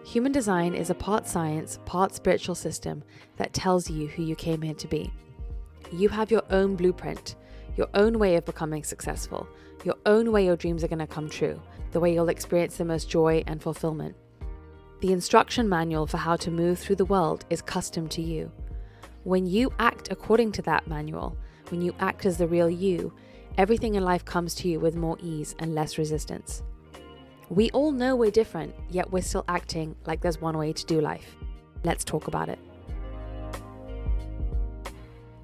Human design is a part science, part spiritual system that tells you who you came here to be. You have your own blueprint, your own way of becoming successful, your own way your dreams are going to come true, the way you'll experience the most joy and fulfillment. The instruction manual for how to move through the world is custom to you. When you act according to that manual, when you act as the real you, everything in life comes to you with more ease and less resistance. We all know we're different, yet we're still acting like there's one way to do life. Let's talk about it.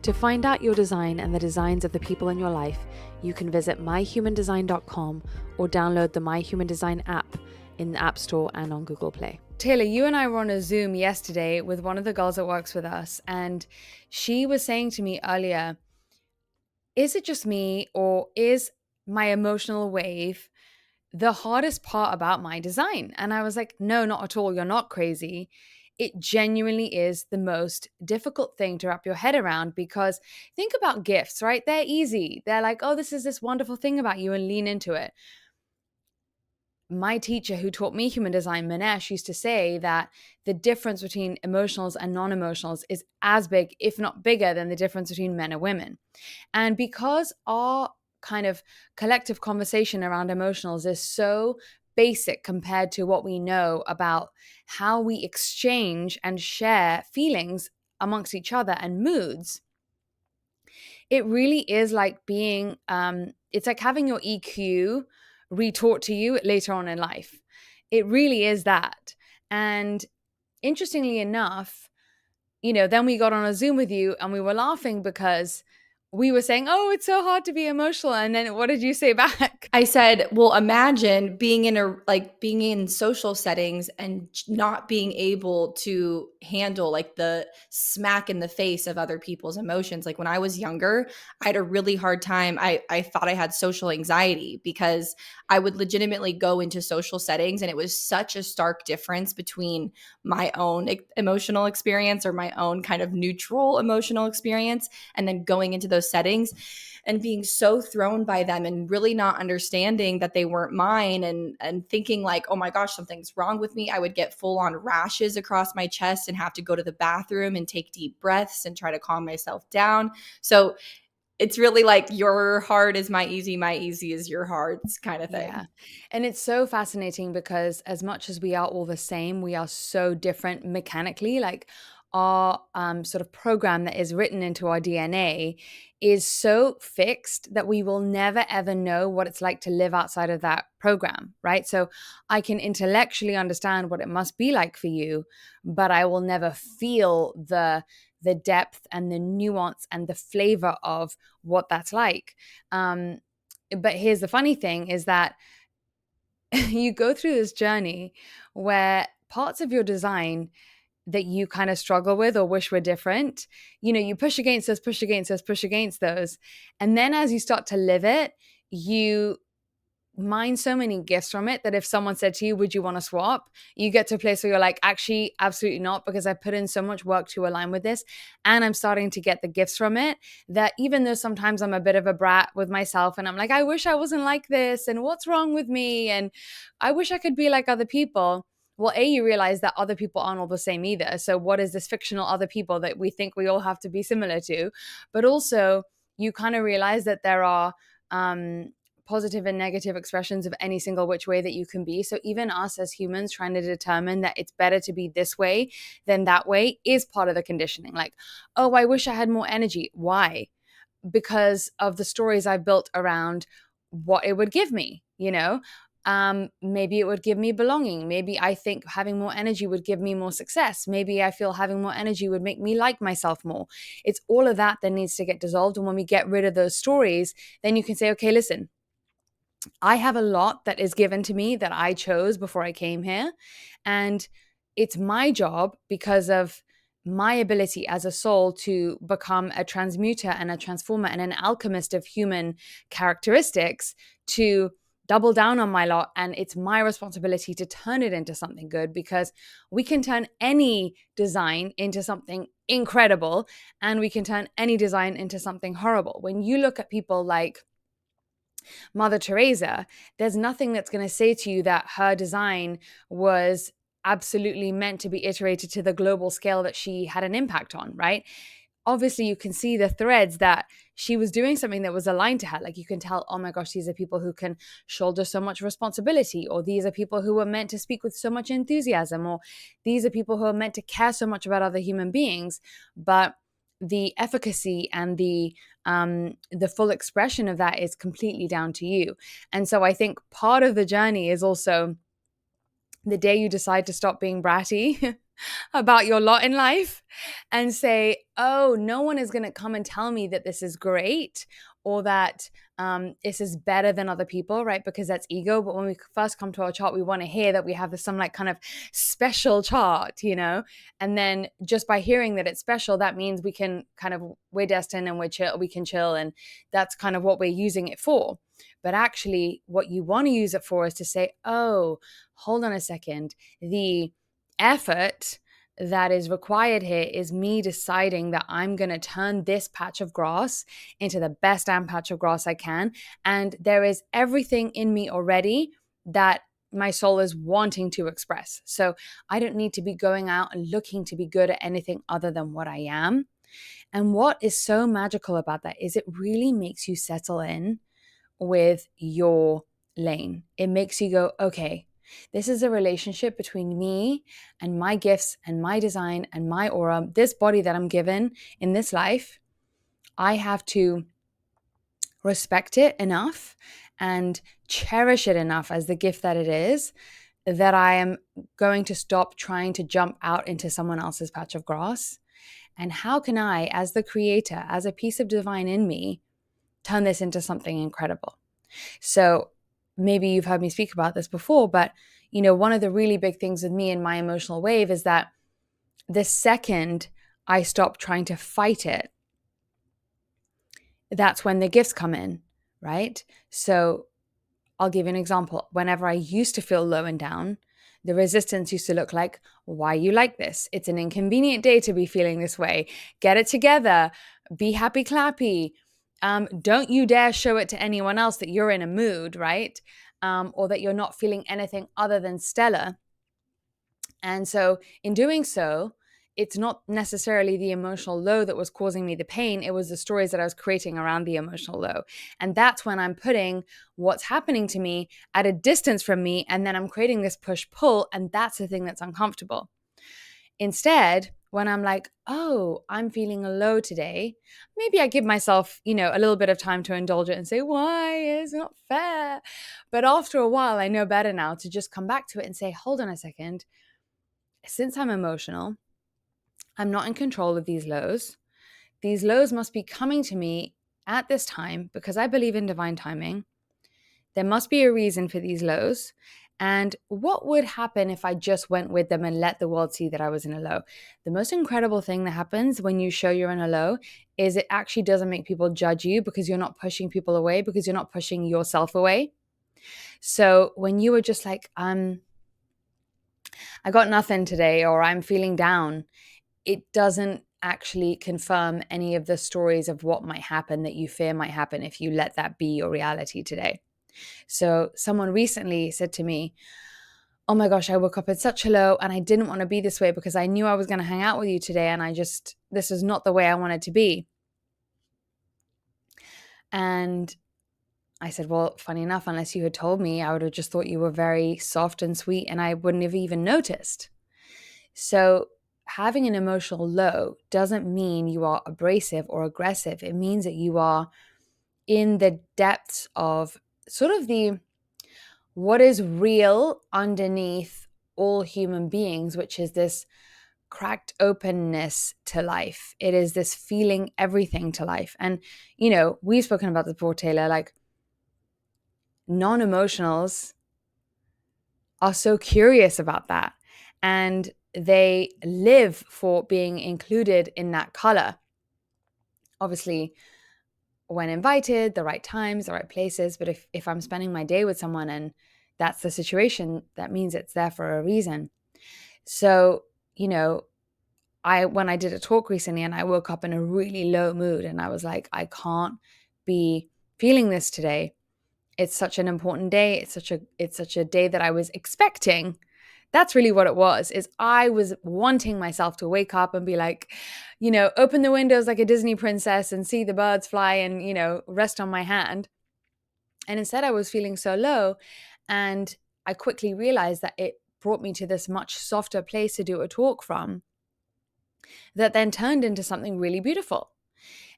To find out your design and the designs of the people in your life, you can visit myhumandesign.com or download the My Human Design app in the App Store and on Google Play. Taylor, you and I were on a Zoom yesterday with one of the girls that works with us, and she was saying to me earlier, is it just me, or is my emotional wave the hardest part about my design? And I was like, no, not at all. You're not crazy. It genuinely is the most difficult thing to wrap your head around, because think about gifts, right? They're easy. They're like, oh, this is this wonderful thing about you, and lean into it. My teacher who taught me human design, Manesh, used to say that the difference between emotionals and non-emotionals is as big, if not bigger, than the difference between men and women. And because our kind of collective conversation around emotionals is so basic compared to what we know about how we exchange and share feelings amongst each other and moods, it really is like being, it's like having your EQ retaught to you later on in life. It really is that. And interestingly enough, then we got on a Zoom with you and we were laughing because we were saying, oh, it's so hard to be emotional. And then what did you say back? I said, well, imagine being in social settings and not being able to handle like the smack in the face of other people's emotions. Like when I was younger, I had a really hard time. I thought I had social anxiety because I would legitimately go into social settings and it was such a stark difference between my own emotional experience or my own kind of neutral emotional experience and then going into those settings and being so thrown by them and really not understanding that they weren't mine and thinking like, oh my gosh, something's wrong with me. I would get full on rashes across my chest and have to go to the bathroom and take deep breaths and try to calm myself down. So it's really like your hard is my easy is your hard kind of thing. Yeah. And it's so fascinating because as much as we are all the same, we are so different mechanically. Like our sort of program that is written into our DNA is so fixed that we will never ever know what it's like to live outside of that program, right? So I can intellectually understand what it must be like for you, but I will never feel the depth and the nuance and the flavor of what that's like. But here's the funny thing is that you go through this journey where parts of your design that you kind of struggle with or wish were different, you push against those, push against those, push against those. And then as you start to live it, you mine so many gifts from it that if someone said to you, would you want to swap? You get to a place where you're like, actually, absolutely not, because I put in so much work to align with this. And I'm starting to get the gifts from it that even though sometimes I'm a bit of a brat with myself and I'm like, I wish I wasn't like this. And what's wrong with me? And I wish I could be like other people. Well, you realize that other people aren't all the same either. So what is this fictional other people that we think we all have to be similar to? But also you kind of realize that there are, positive and negative expressions of any single which way that you can be. So even us as humans trying to determine that it's better to be this way than that way is part of the conditioning. Like, oh, I wish I had more energy. Why? Because of the stories I've built around what it would give me, maybe it would give me belonging. Maybe I think having more energy would give me more success. Maybe I feel having more energy would make me like myself more. It's all of that that needs to get dissolved. And when we get rid of those stories, then you can say, okay, listen, I have a lot that is given to me that I chose before I came here. And it's my job, because of my ability as a soul to become a transmuter and a transformer and an alchemist of human characteristics, to double down on my lot. And it's my responsibility to turn it into something good, because we can turn any design into something incredible and we can turn any design into something horrible. When you look at people like Mother Teresa, there's nothing that's going to say to you that her design was absolutely meant to be iterated to the global scale that she had an impact on, right? Obviously you can see the threads that she was doing something that was aligned to her. Like you can tell, oh my gosh, these are people who can shoulder so much responsibility, or these are people who are meant to speak with so much enthusiasm, or these are people who are meant to care so much about other human beings. But the efficacy and the full expression of that is completely down to you. And so I think part of the journey is also the day you decide to stop being bratty about your lot in life and say, oh, no one is going to come and tell me that this is great, or that this is better than other people, right? Because that's ego. But when we first come to our chart, we want to hear that we have some like kind of special chart, you know? And then just by hearing that it's special, that means we can kind of, we're destined and we can chill. And that's kind of what we're using it for. But actually, what you want to use it for is to say, oh, hold on a second. The effort that is required here is me deciding that I'm going to turn this patch of grass into the best damn patch of grass I can. And there is everything in me already that my soul is wanting to express. So I don't need to be going out and looking to be good at anything other than what I am. And what is so magical about that is it really makes you settle in with your lane. It makes you go, okay, this is a relationship between me and my gifts and my design and my aura, this body that I'm given in this life. I have to respect it enough and cherish it enough as the gift that it is, that I am going to stop trying to jump out into someone else's patch of grass. And how can I, as the creator, as a piece of divine in me, turn this into something incredible? So maybe you've heard me speak about this before, but you know, one of the really big things with me and my emotional wave is that the second I stop trying to fight it, that's when the gifts come in, right? So I'll give you an example. Whenever I used to feel low and down, the resistance used to look like, why you like this? It's an inconvenient day to be feeling this way. Get it together. Be happy clappy. Don't you dare show it to anyone else that you're in a mood, right? Or that you're not feeling anything other than stellar. And so in doing so, it's not necessarily the emotional low that was causing me the pain. It was the stories that I was creating around the emotional low. And that's when I'm putting what's happening to me at a distance from me. And then I'm creating this push-pull. And that's the thing that's uncomfortable. Instead, when I'm like, oh, I'm feeling low today, maybe I give myself, you know, a little bit of time to indulge it and say, why? It's not fair. But after a while, I know better now to just come back to it and say, hold on a second. Since I'm emotional, I'm not in control of these lows. These lows must be coming to me at this time because I believe in divine timing. There must be a reason for these lows. And what would happen if I just went with them and let the world see that I was in a low? The most incredible thing that happens when you show you're in a low is it actually doesn't make people judge you because you're not pushing people away, because you're not pushing yourself away. So when you were just like, I got nothing today, or I'm feeling down, it doesn't actually confirm any of the stories of what might happen that you fear might happen if you let that be your reality today. So someone recently said to me, oh my gosh, I woke up in such a low and I didn't want to be this way because I knew I was going to hang out with you today and this is not the way I wanted to be. And I said, well, funny enough, unless you had told me, I would have just thought you were very soft and sweet and I wouldn't have even noticed. So having an emotional low doesn't mean you are abrasive or aggressive. It means that you are in the depths of sort of what is real underneath all human beings, which is this cracked openness to life. It is this feeling everything to life. And, you know, we've spoken about this before, Taylor, like non-emotionals are so curious about that. And they live for being included in that color. Obviously, when invited, the right times, the right places. But if I'm spending my day with someone and that's the situation, that means it's there for a reason. So, you know, when I did a talk recently and I woke up in a really low mood and I was like, I can't be feeling this today. It's such an important day. It's such a day that I was expecting That's really what it was, is I was wanting myself to wake up and be like, open the windows like a Disney princess and see the birds fly and, rest on my hand. And instead I was feeling so low, and I quickly realized that it brought me to this much softer place to do a talk from, that then turned into something really beautiful.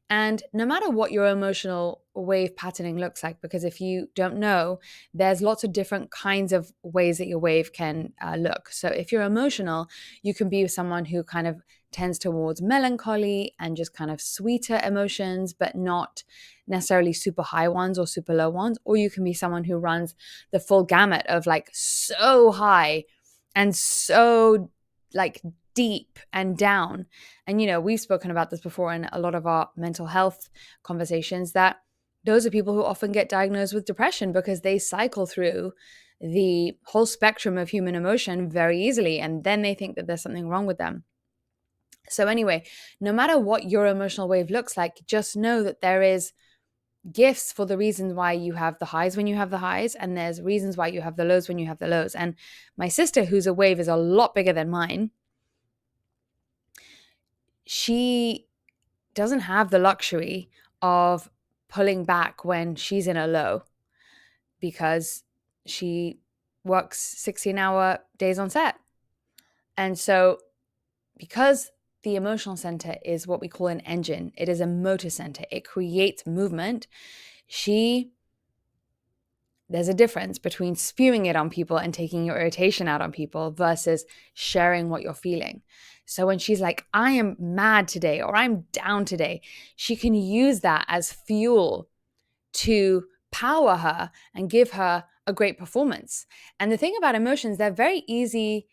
And no matter what your emotional wave patterning looks like, because if you don't know, there's lots of different kinds of ways that your wave can look. So if you're emotional, you can be someone who kind of tends towards melancholy and just kind of sweeter emotions, but not necessarily super high ones or super low ones. Or you can be someone who runs the full gamut of like so high and so like deep and down. And, we've spoken about this before in a lot of our mental health conversations, that those are people who often get diagnosed with depression because they cycle through the whole spectrum of human emotion very easily. And then they think that there's something wrong with them. So, anyway, no matter what your emotional wave looks like, just know that there is gifts for the reasons why you have the highs when you have the highs, and there's reasons why you have the lows when you have the lows. And my sister, whose a wave is a lot bigger than mine, she doesn't have the luxury of pulling back when she's in a low, because she works 16-hour days on set. And so, because the emotional center is what we call an engine, it is a motor center, it creates movement. There's a difference between spewing it on people and taking your irritation out on people versus sharing what you're feeling. So when she's like, I am mad today or I'm down today, she can use that as fuel to power her and give her a great performance. And the thing about emotions, they're very easy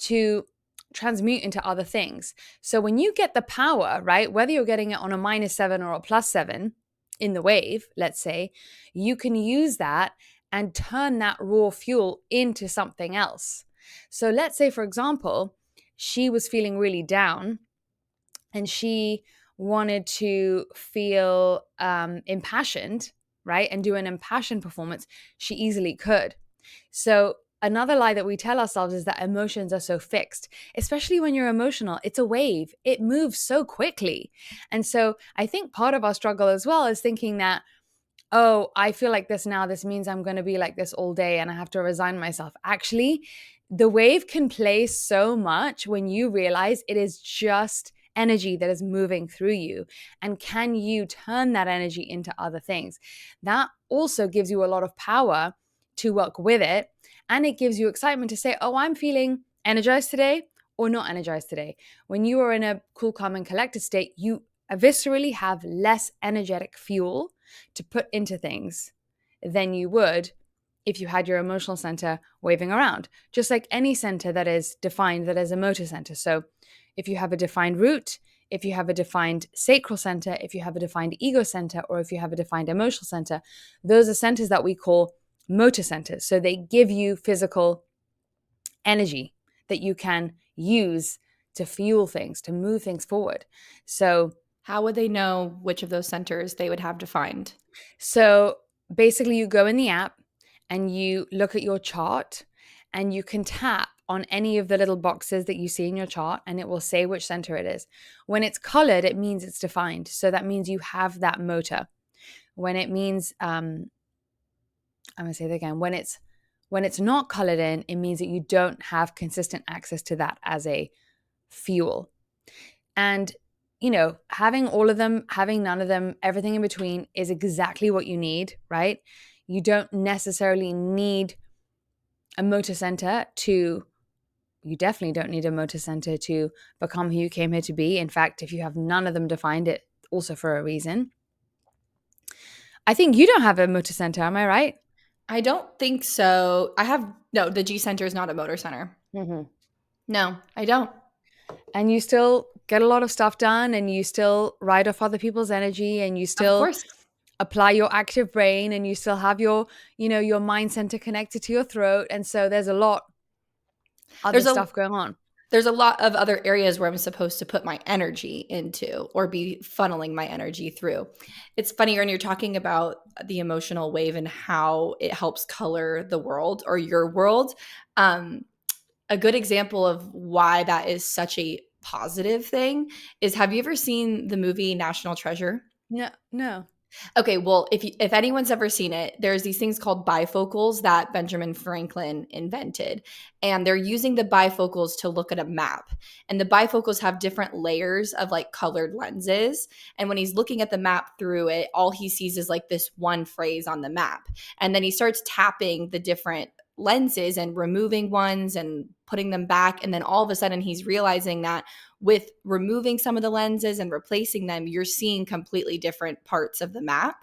to transmute into other things. So when you get the power, right, whether you're getting it on a -7 or a +7 in the wave, let's say, you can use that and turn that raw fuel into something else. So let's say, for example, she was feeling really down and she wanted to feel impassioned, right, and do an impassioned performance. She easily could. So another lie that we tell ourselves is that emotions are so fixed, especially when you're emotional. It's a wave, it moves so quickly. And so I think part of our struggle as well is thinking that, oh, I feel like this now, this means I'm going to be like this all day and I have to resign myself. Actually, the wave can play so much when you realize it is just energy that is moving through you. And can you turn that energy into other things? That also gives you a lot of power to work with it. And it gives you excitement to say, oh, I'm feeling energized today or not energized today. When you are in a cool, calm, and collected state, you viscerally have less energetic fuel to put into things than you would if you had your emotional center waving around. Just like any center that is defined, that is a motor center. So if you have a defined root, if you have a defined sacral center, if you have a defined ego center, or if you have a defined emotional center, those are centers that we call motor centers. So they give you physical energy that you can use to fuel things, to move things forward. So How would they know which of those centers they would have defined? So basically, you go in the app and you look at your chart and you can tap on any of the little boxes that you see in your chart and it will say which center it is. When it's colored, it means it's defined. So that means you have that motor. When it means, I'm going to say that again, when it's not colored in, it means that you don't have consistent access to that as a fuel. And, having all of them, having none of them, everything in between is exactly what you need, right? You don't necessarily need a motor center you definitely don't need a motor center to become who you came here to be. In fact, if you have none of them defined, it also for a reason. I think you don't have a motor center, am I right? I don't think so. No, the G center is not a motor center. Mm-hmm. No, I don't. And you still get a lot of stuff done and you still ride off other people's energy and you Of still course. apply your active brain and you still have your mind center connected to your throat. And so there's a lot other There's a stuff going on. there's a lot of other areas where I'm supposed to put my energy into or be funneling my energy through. It's funny when you're talking about the emotional wave and how it helps color the world or your world. Um, A good example of why that is such a positive thing is, have you ever seen the movie National Treasure? No, no. Okay, well, if anyone's ever seen it, there's these things called bifocals that Benjamin Franklin invented, and they're using the bifocals to look at a map. And the bifocals have different layers of like colored lenses, and when he's looking at the map through it, all he sees is like this one phrase on the map. And then he starts tapping the different lenses and removing ones and putting them back, and then all of a sudden he's realizing that with removing some of the lenses and replacing them, you're seeing completely different parts of the map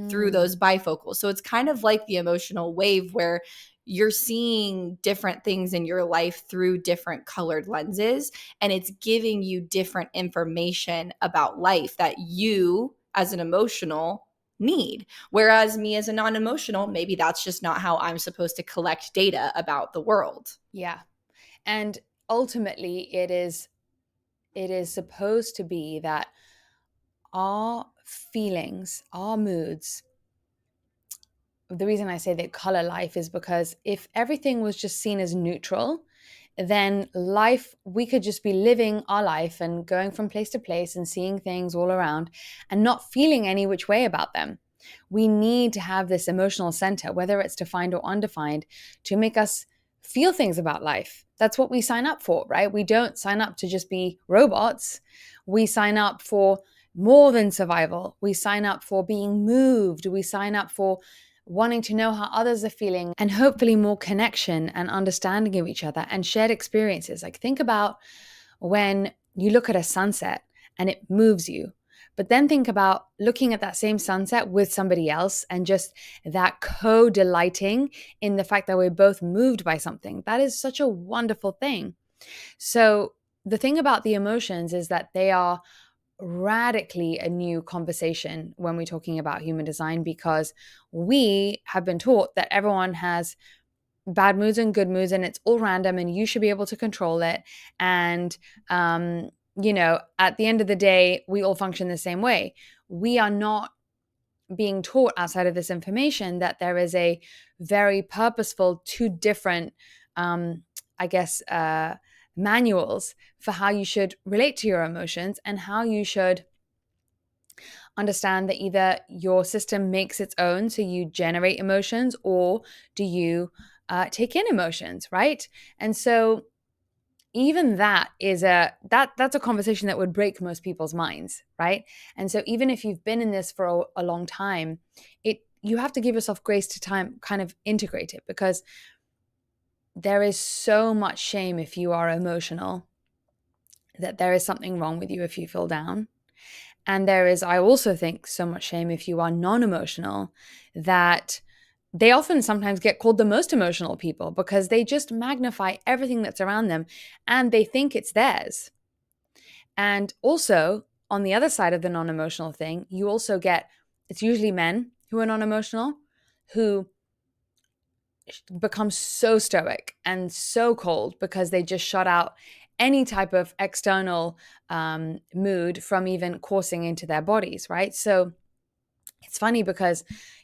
through Mm, those bifocals. So it's kind of like the emotional wave where you're seeing different things in your life through different colored lenses, and it's giving you different information about life that you, as an emotional, need. Whereas me, as a non emotional, maybe that's just not how I'm supposed to collect data about the world. yeah. And ultimately, it is supposed to be that our feelings, our moods, the reason I say they color life is because if everything was just seen as neutral, then life, we could just be living our life and going from place to place and seeing things all around and not feeling any which way about them. We need to have this emotional center, whether it's defined or undefined, to make us feel things about life. That's what we sign up for, right? We don't sign up to just be robots. We sign up for more than survival. We sign up for being moved. We sign up for wanting to know how others are feeling, and hopefully more connection and understanding of each other and shared experiences. Like, think about when you look at a sunset and it moves you. But then think about looking at that same sunset with somebody else and just that co delighting in the fact that we're both moved by something. That is such a wonderful thing. So, the thing about the emotions is that they are radically a new conversation when we're talking about human design, because we have been taught that everyone has bad moods and good moods and it's all random and you should be able to control it. And, at the end of the day, we all function the same way. We are not being taught outside of this information that there is a very purposeful, two different, I guess, manuals for how you should relate to your emotions and how you should understand that either your system makes its own, so you generate emotions, or do you take in emotions, right? And so even that's a conversation that would break most people's minds, right? And so even if you've been in this for a long time, you have to give yourself grace to time kind of integrate it, because there is so much shame if you are emotional, that there is something wrong with you if you feel down. And there is, I also think, so much shame if you are non emotional, that they often sometimes get called the most emotional people because they just magnify everything that's around them and they think it's theirs. And also, on the other side of the non emotional thing, you also get, it's usually men who are non emotional, who become so stoic and so cold because they just shut out any type of external mood from even coursing into their bodies, right? So it's funny because,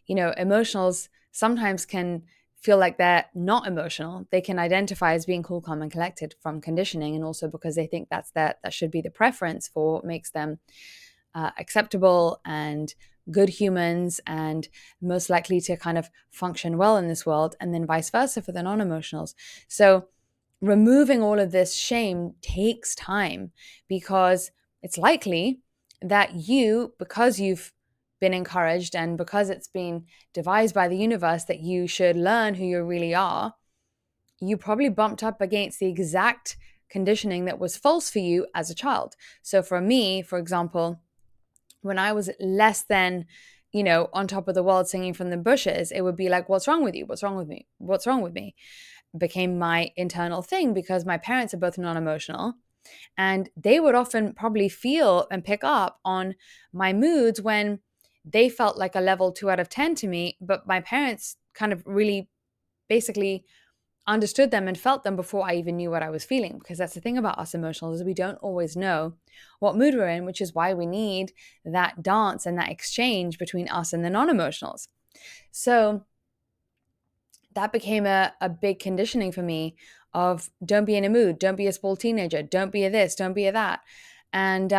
emotionals sometimes can feel like they're not emotional. They can identify as being cool, calm, and collected from conditioning, and also because they think that should be the preference for what makes them acceptable and good humans and most likely to kind of function well in this world, and then vice versa for the non-emotionals. So removing all of this shame takes time, because it's likely that because you've been encouraged and because it's been devised by the universe that you should learn who you really are, you probably bumped up against the exact conditioning that was false for you as a child. So for me, for example, when I was less than, on top of the world singing from the bushes, it would be like, what's wrong with you? What's wrong with me? What's wrong with me? Became my internal thing because my parents are both non emotional. And they would often probably feel and pick up on my moods when they felt like a level 2 out of 10 to me. But my parents kind of really basically understood them and felt them before I even knew what I was feeling. Because that's the thing about us emotionals, is we don't always know what mood we're in, which is why we need that dance and that exchange between us and the non-emotionals. So that became a big conditioning for me of don't be in a mood, don't be a spoiled teenager, don't be a this, don't be a that. And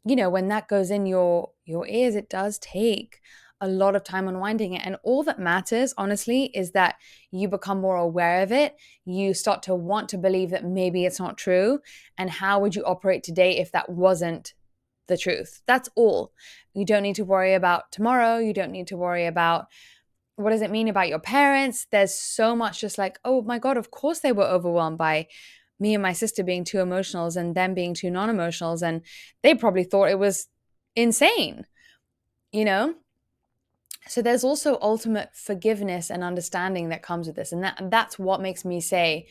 when that goes in your ears, it does take a lot of time unwinding it. And all that matters, honestly, is that you become more aware of it. You start to want to believe that maybe it's not true. And how would you operate today if that wasn't the truth? That's all. You don't need to worry about tomorrow. You don't need to worry about what does it mean about your parents. There's so much just like, oh my God, of course they were overwhelmed by me and my sister being too emotionals and them being too non-emotionals. And they probably thought it was insane, you know? So there's also ultimate forgiveness and understanding that comes with this. And that's what makes me say,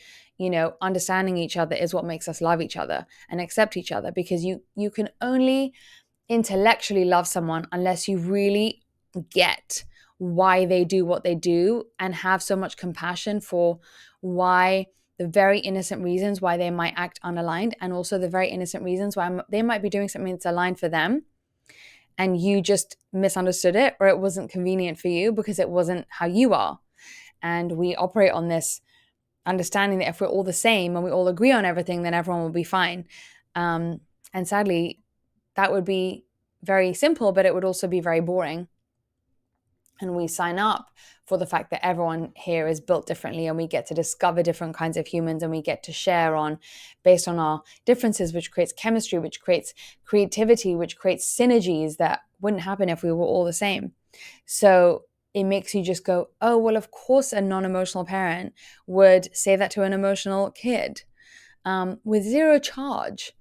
understanding each other is what makes us love each other and accept each other, because you can only intellectually love someone unless you really get why they do what they do and have so much compassion for why the very innocent reasons why they might act unaligned, and also the very innocent reasons why they might be doing something that's aligned for them and you just misunderstood it, or it wasn't convenient for you because it wasn't how you are. And we operate on this understanding that if we're all the same and we all agree on everything, then everyone will be fine. And sadly, that would be very simple, but it would also be very boring. And we sign up for the fact that everyone here is built differently, and we get to discover different kinds of humans, and we get to share on based on our differences, which creates chemistry, which creates creativity, which creates synergies that wouldn't happen if we were all the same. So it makes you just go, oh, well, of course a non-emotional parent would say that to an emotional kid, with zero charge.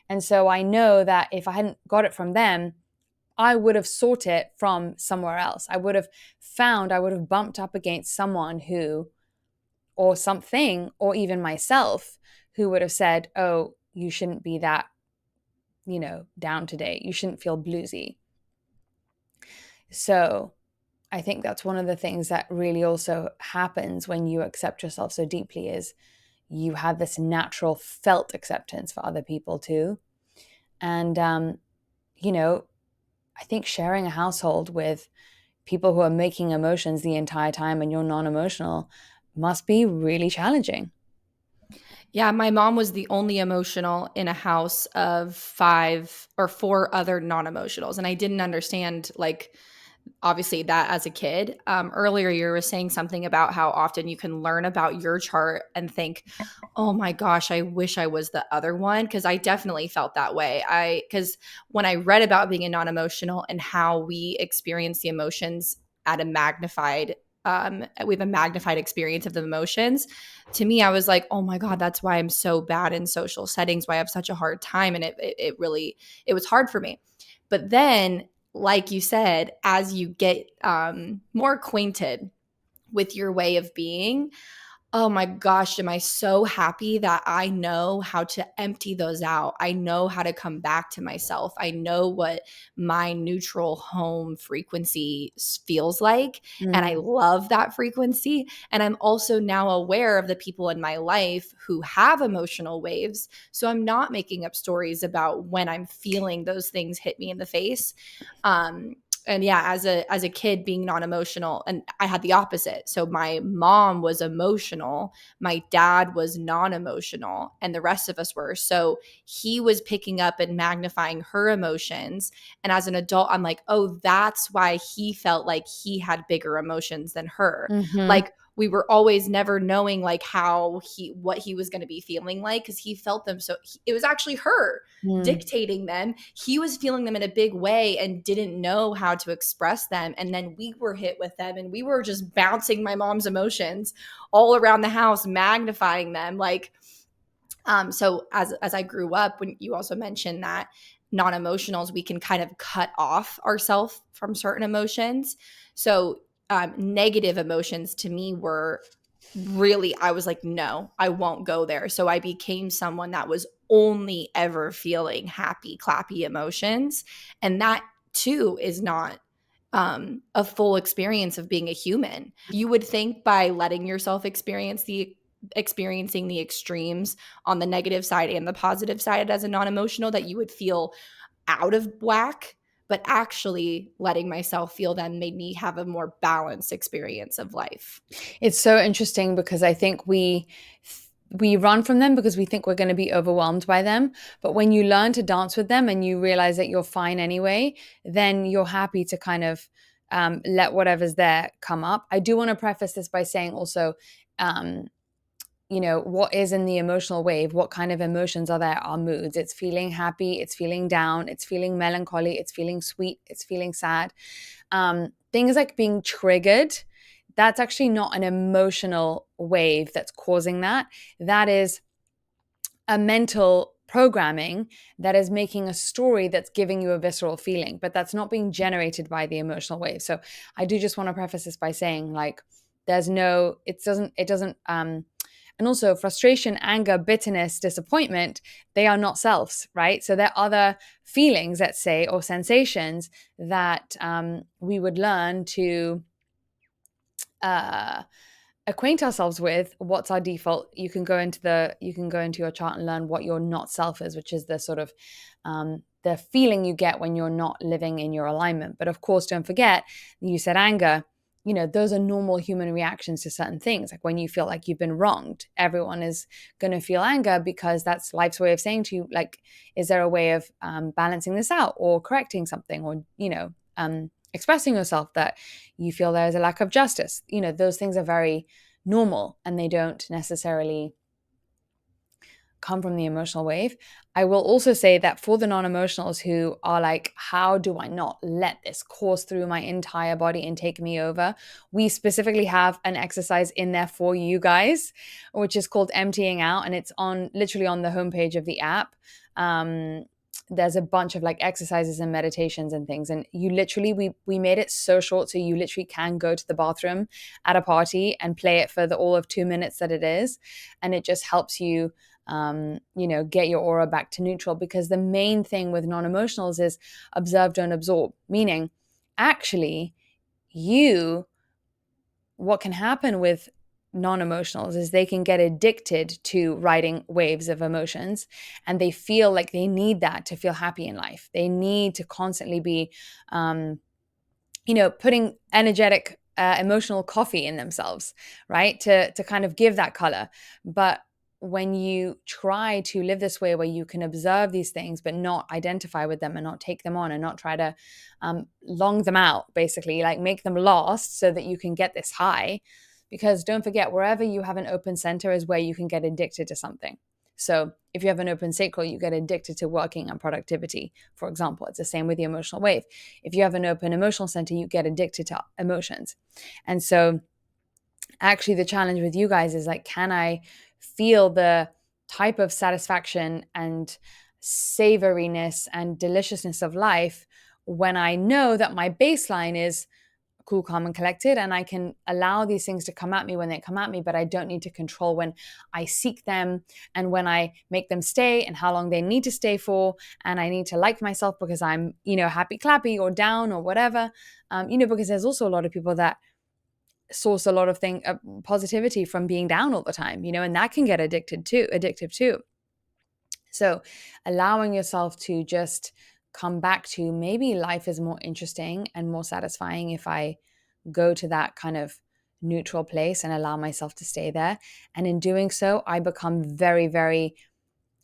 And so I know that if I hadn't got it from them, I would have sought it from somewhere else. I would have bumped up against someone who, or something, or even myself, who would have said, oh, you shouldn't be that, down today. You shouldn't feel bluesy. So I think that's one of the things that really also happens when you accept yourself so deeply, is you have this natural felt acceptance for other people too. And, I think sharing a household with people who are making emotions the entire time and you're non-emotional must be really challenging. Yeah, my mom was the only emotional in a house of 5 or 4 other non-emotionals, and I didn't understand, like, obviously that as a kid. Earlier, you were saying something about how often you can learn about your chart and think, oh my gosh, I wish I was the other one. Cause I definitely felt that way. Cause when I read about being a non emotional and how we experience the emotions at a magnified, we have a magnified experience of the emotions. To me, I was like, oh my God, that's why I'm so bad in social settings, why I have such a hard time. And it really, it was hard for me. But then, like you said, as you get more acquainted with your way of being, oh my gosh, am I so happy that I know how to empty those out. I know how to come back to myself. I know what my neutral home frequency feels like. And I Mm. love that frequency. And I'm also now aware of the people in my life who have emotional waves. So I'm not making up stories about when I'm feeling those things hit me in the face. And yeah, as a kid being non-emotional, and I had the opposite. So my mom was emotional, my dad was non-emotional, and the rest of us were. So he was picking up and magnifying her emotions, and as an adult I'm like, oh, that's why he felt like he had bigger emotions than her. Mm-hmm. Like, we were always never knowing like what he was going to be feeling like, because he felt them. So it was actually her Mm. dictating them. He was feeling them in a big way and didn't know how to express them. And then we were hit with them, and we were just bouncing my mom's emotions all around the house, magnifying them. Like, so as I grew up, when you also mentioned that non-emotionals, we can kind of cut off ourselves from certain emotions. So negative emotions to me were really, I was like, no, I won't go there. So I became someone that was only ever feeling happy, clappy emotions. And that too is not a full experience of being a human. You would think by letting yourself experiencing the extremes on the negative side and the positive side as a non-emotional, that you would feel out of whack. but actually letting myself feel them made me have a more balanced experience of life. It's so interesting because I think we run from them because we think we're going to be overwhelmed by them. But when you learn to dance with them and you realize that you're fine anyway, then you're happy to kind of let whatever's there come up. I do want to preface this by saying also, um, what is in the emotional wave, what kind of emotions are there, are moods. It's feeling happy, it's feeling down, it's feeling melancholy, it's feeling sweet, it's feeling sad. Things like being triggered, that's actually not an emotional wave that's causing that. That is a mental programming that is making a story that's giving you a visceral feeling, but that's not being generated by the emotional wave. So I do just want to preface this by saying, like, there's no, it doesn't, and also frustration, anger, bitterness, disappointment, they are not selves, right? So there are other feelings, let's say, or sensations that we would learn to uh, acquaint ourselves with. What's our default. You can go into your chart and learn what your not self is, which is the sort of the feeling you get when you're not living in your alignment. But of course, don't forget, you said anger, those are normal human reactions to certain things. Like when you feel like you've been wronged, everyone is going to feel anger because that's life's way of saying to you, like, is there a way of balancing this out or correcting something, or expressing yourself that you feel there is a lack of justice. Those things are very normal and they don't necessarily come from the emotional wave. I will also say that for the non-emotionals who are like, how do I not let this course through my entire body and take me over? We specifically have an exercise in there for you guys, which is called emptying out. And it's literally on the homepage of the app. There's a bunch of like exercises and meditations and things, and you literally, we made it so short, so you literally can go to the bathroom at a party and play it for the all of 2 minutes that it is, and it just helps you get your aura back to neutral. Because the main thing with non-emotionals is observe, don't absorb, meaning actually what can happen with non-emotionals is they can get addicted to riding waves of emotions, and they feel like they need that to feel happy in life. They need to constantly be putting energetic emotional coffee in themselves, right, to kind of give that color. But when you try to live this way where you can observe these things but not identify with them and not take them on and not try to long them out, basically like make them last so that you can get this high. Because don't forget, wherever you have an open center is where you can get addicted to something. So if you have an open sacral, you get addicted to working and productivity, for example. It's the same with the emotional wave. If you have an open emotional center, you get addicted to emotions. And so actually the challenge with you guys is like, can I feel the type of satisfaction and savoriness and deliciousness of life when I know that my baseline is cool, calm, and collected, and I can allow these things to come at me when they come at me, but I don't need to control when I seek them and when I make them stay and how long they need to stay for. And I need to like myself because I'm, happy clappy or down or whatever. Because there's also a lot of people that source a lot of positivity from being down all the time, and that can get addictive too. So allowing yourself to just come back to, maybe life is more interesting and more satisfying if I go to that kind of neutral place and allow myself to stay there. And in doing so, I become very, very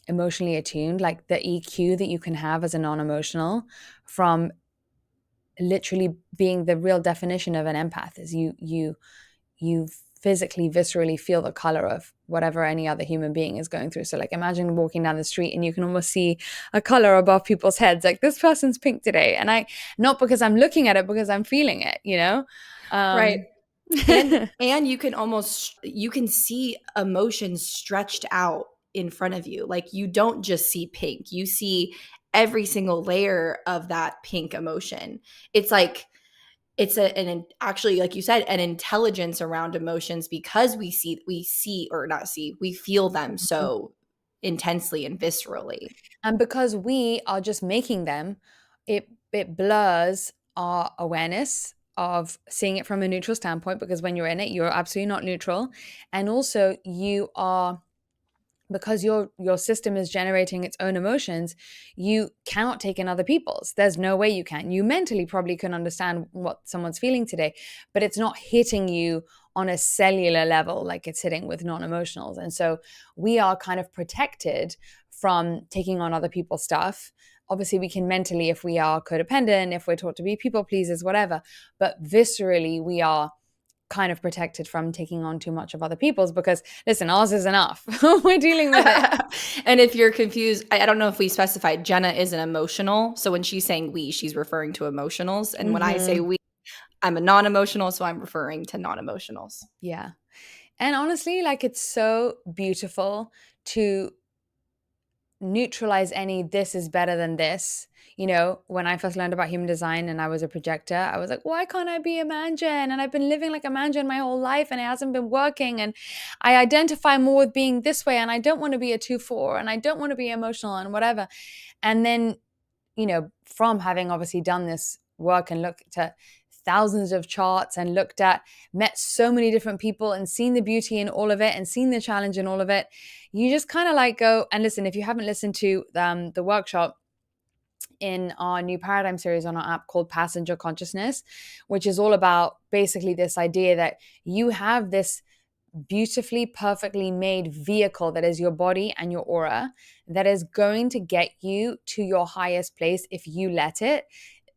emotionally attuned. Like the EQ that you can have as a non-emotional, from literally being the real definition of an empath, is you physically, viscerally feel the color of whatever any other human being is going through. So like imagine walking down the street and you can almost see a color above people's heads, like this person's pink today. And not because I'm looking at it, because I'm feeling it, Right. um And you can see emotions stretched out in front of you. Like you don't just see pink, you see every single layer of that pink emotion. It's like it's actually, like you said, an intelligence around emotions, because we feel them so intensely and viscerally. And because we are just making them, it blurs our awareness of seeing it from a neutral standpoint, because when you're in it, you're absolutely not neutral. And also you are because your system is generating its own emotions, you cannot take in other people's. There's no way you can. You mentally probably can understand what someone's feeling today, but it's not hitting you on a cellular level like it's hitting with non-emotionals. And so we are kind of protected from taking on other people's stuff. Obviously we can mentally, if we are codependent, if we're taught to be people pleasers, whatever, but viscerally we are kind of protected from taking on too much of other people's, because listen, ours is enough. We're dealing with it. And if you're confused, I don't know if we specified, Jenna is an emotional. So when she's saying we, she's referring to emotionals. And when I say we, I'm a non-emotional, so I'm referring to non-emotionals. Yeah. And honestly, like, it's so beautiful to neutralize any this is better than this. You know, when I first learned about human design and I was a projector, I was like, why can't I be a man gen? And I've been living like a man gen my whole life and it hasn't been working. And I identify more with being this way and I don't want to be a 2-4 and I don't want to be emotional and whatever. And then, you know, from having obviously done this work and looked at thousands of charts and met so many different people and seen the beauty in all of it and seen the challenge in all of it, you just kind of like go and listen. If you haven't listened to the workshop in our new paradigm series on our app called Passenger Consciousness, which is all about basically this idea that you have this beautifully, perfectly made vehicle that is your body and your aura that is going to get you to your highest place if you let it.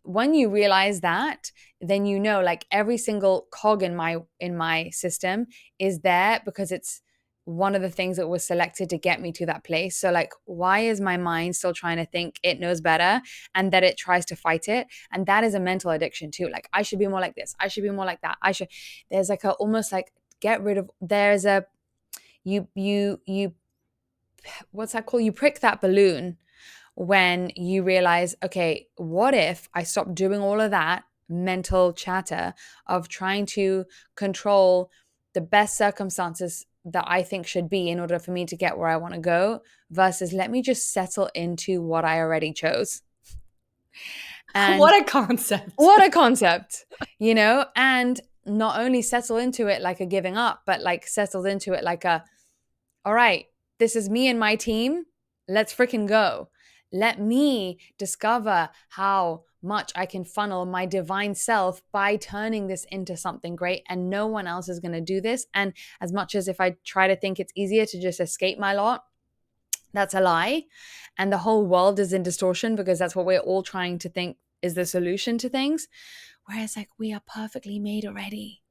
When you realize that, then you know, like, every single cog in my system is there because it's one of the things that was selected to get me to that place. So like, why is my mind still trying to think it knows better and that it tries to fight it? And that is a mental addiction too. Like, I should be more like this, I should be more like that, there's like a almost like get rid of, there's a you what's that called, you prick that balloon when you realize, okay, what if I stop doing all of that mental chatter of trying to control the best circumstances that I think should be in order for me to get where I want to go, versus let me just settle into what I already chose. And What a concept. what a concept, you know? And not only settle into it like a giving up, but like settled into it like a, all right, this is me and my team. Let's freaking go. Let me discover how much I can funnel my divine self by turning this into something great. And no one else is going to do this. And as much as if I try to think it's easier to just escape my lot, that's a lie. And the whole world is in distortion because that's what we're all trying to think is the solution to things. Whereas, like, we are perfectly made already.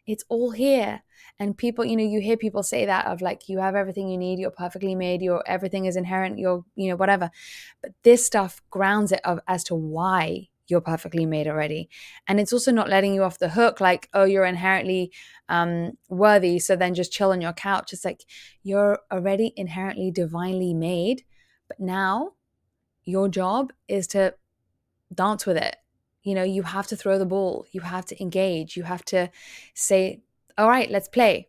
It's all here. And people, you know, you hear people say that of like, you have everything you need, you're perfectly made, everything is inherent, you're, you know, whatever. But this stuff grounds it as to why you're perfectly made already. And it's also not letting you off the hook like, oh, you're inherently worthy, so then just chill on your couch. It's like, you're already inherently divinely made, but now your job is to dance with it. You know, you have to throw the ball, you have to engage, you have to say, all right, let's play.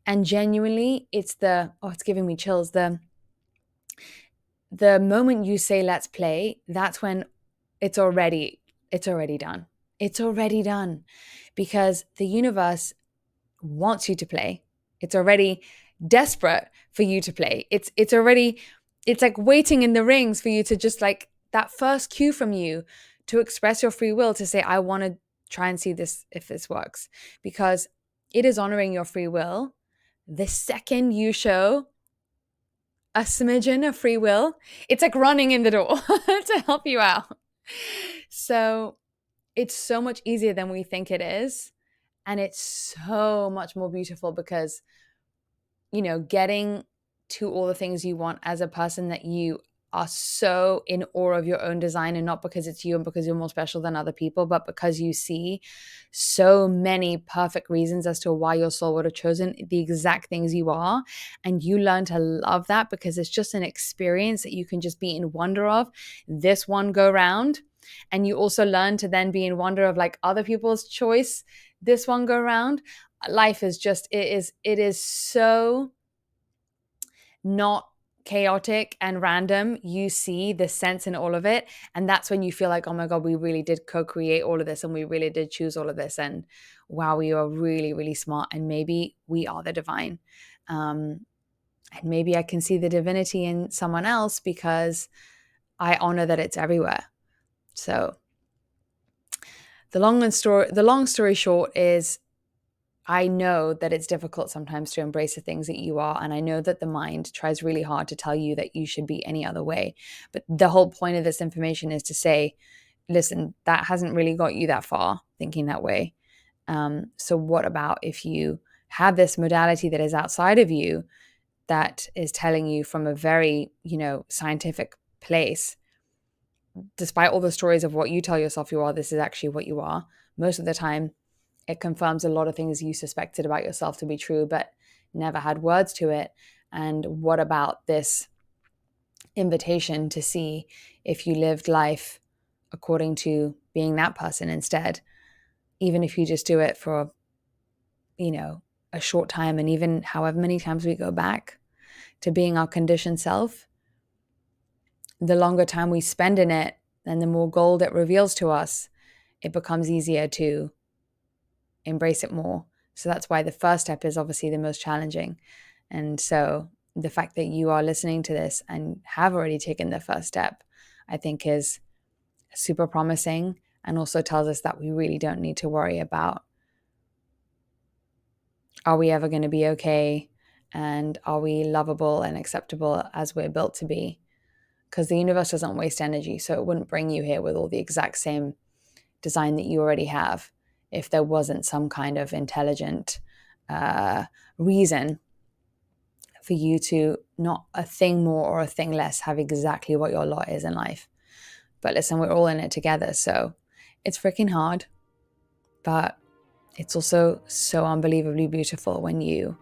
And genuinely, it's it's giving me chills. The moment you say let's play, that's when it's already done. It's already done, because the universe wants you to play. It's already desperate for you to play. It's like waiting in the rings for you to just, like, that first cue from you to express your free will, to say, I want to try and see this, if this works, because it is honoring your free will. The second you show a smidgen of free will, it's like running in the door to help you out. So it's so much easier than we think it is. And it's so much more beautiful because, you know, getting to all the things you want as a person, that you are so in awe of your own design, and not because it's you and because you're more special than other people, but because you see so many perfect reasons as to why your soul would have chosen the exact things you are. And you learn to love that because it's just an experience that you can just be in wonder of this one go round. And you also learn to then be in wonder of like other people's choice this one go round. Life is just, it is so not chaotic and random. You see the sense in all of it, and that's when you feel like, oh my god, we really did co-create all of this, and we really did choose all of this, and wow, we are really, really smart, and maybe we are the divine. And maybe I can see the divinity in someone else because I honor that it's everywhere. So the long story short is, I know that it's difficult sometimes to embrace the things that you are. And I know that the mind tries really hard to tell you that you should be any other way. But the whole point of this information is to say, listen, that hasn't really got you that far thinking that way. So what about if you have this modality that is outside of you that is telling you from a very, scientific place, despite all the stories of what you tell yourself you are, this is actually what you are. Most of the time, it confirms a lot of things you suspected about yourself to be true, but never had words to it. And what about this invitation to see if you lived life according to being that person instead, even if you just do it for, a short time, and even however many times we go back to being our conditioned self, the longer time we spend in it and the more gold it reveals to us, it becomes easier to embrace it more. So that's why the first step is obviously the most challenging. And so the fact that you are listening to this and have already taken the first step, I think is super promising, and also tells us that we really don't need to worry about, are we ever going to be okay? And are we lovable and acceptable as we're built to be? Because the universe doesn't waste energy. So it wouldn't bring you here with all the exact same design that you already have if there wasn't some kind of intelligent reason for you to, not a thing more or a thing less, have exactly what your lot is in life. But listen, we're all in it together. So it's freaking hard, but it's also so unbelievably beautiful when you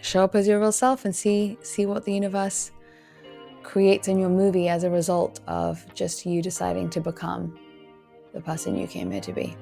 show up as your real self and see what the universe creates in your movie as a result of just you deciding to become the person you came here to be.